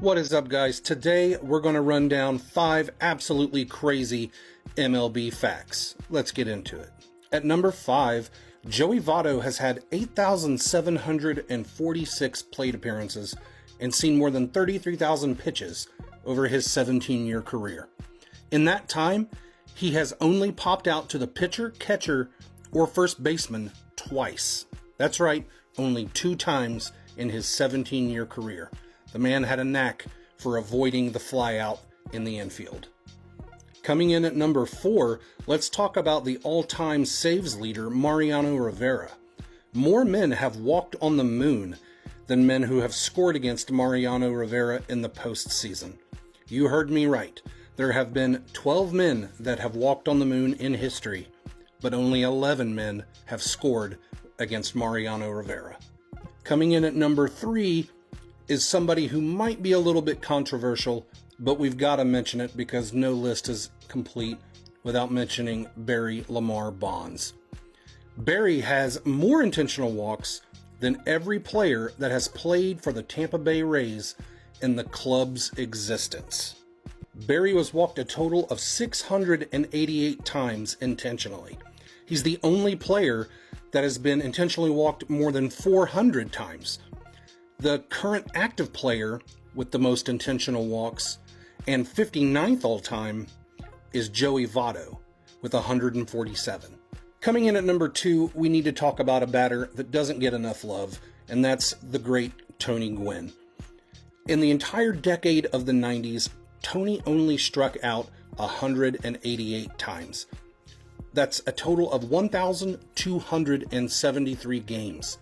What is up, guys? Today we're going to run down 5 absolutely crazy MLB facts. Let's get into it. At number 5, Joey Votto has had 8,746 plate appearances and seen more than 33,000 pitches over his 17-year career. In that time, he has only popped out to the pitcher, catcher, or first baseman twice. That's right, only 2 times in his 17-year career. The man had a knack for avoiding the flyout in the infield. Coming in at number 4, let's talk about the all-time saves leader, Mariano Rivera. More men have walked on the moon than men who have scored against Mariano Rivera in the postseason. You heard me right. There have been 12 men that have walked on the moon in history, but only 11 men have scored against Mariano Rivera. Coming in at number 3, is somebody who might be a little bit controversial, but we've got to mention it because no list is complete without mentioning Barry Lamar Bonds. Barry has more intentional walks than every player that has played for the Tampa Bay Rays in the club's existence. Barry was walked a total of 688 times intentionally. He's the only player that has been intentionally walked more than 400 times. The current active player with the most intentional walks and 59th all-time is Joey Votto with 147. Coming in at number 2, we need to talk about a batter that doesn't get enough love, and that's the great Tony Gwynn. In the entire decade of the 90s, Tony only struck out 188 times. That's a total of 1,273 games.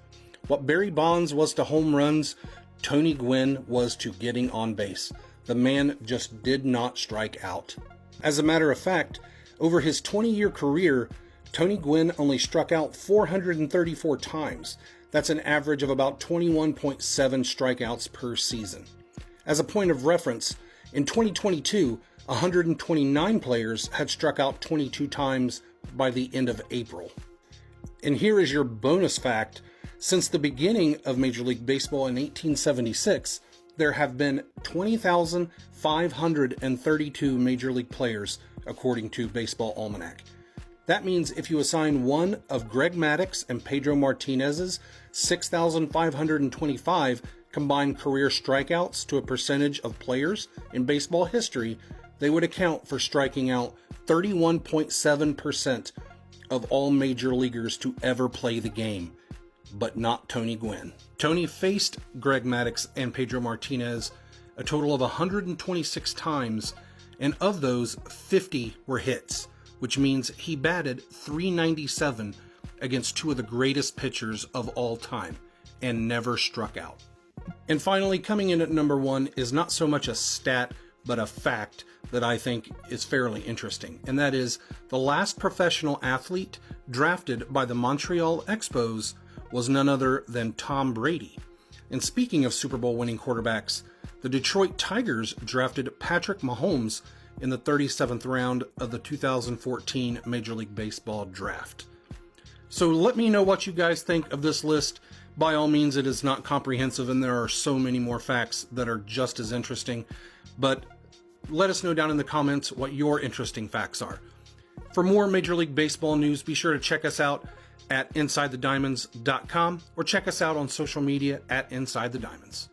What Barry Bonds was to home runs, Tony Gwynn was to getting on base. The man just did not strike out. As a matter of fact, over his 20-year career, Tony Gwynn only struck out 434 times. That's an average of about 21.7 strikeouts per season. As a point of reference, in 2022, 129 players had struck out 22 times by the end of April. And here is your bonus fact. Since the beginning of Major League Baseball in 1876, there have been 20,532 Major League players, according to Baseball Almanac. That means if you assign one of Greg Maddux and Pedro Martinez's 6,525 combined career strikeouts to a percentage of players in baseball history, they would account for striking out 31.7% of all major leaguers to ever play the game. But not Tony Gwynn. Tony faced Greg Maddux and Pedro Martinez a total of 126 times, and of those, 50 were hits, which means he batted .397 against 2 of the greatest pitchers of all time, and never struck out. And finally, coming in at number 1 is not so much a stat, but a fact that I think is fairly interesting, and that is the last professional athlete drafted by the Montreal Expos was none other than Tom Brady. And speaking of Super Bowl winning quarterbacks, the Detroit Tigers drafted Patrick Mahomes in the 37th round of the 2014 Major League Baseball draft. So let me know what you guys think of this list. By all means, it is not comprehensive and there are so many more facts that are just as interesting, but let us know down in the comments what your interesting facts are. For more Major League Baseball news, be sure to check us out at InsideTheDiamonds.com or check us out on social media at InsideTheDiamonds.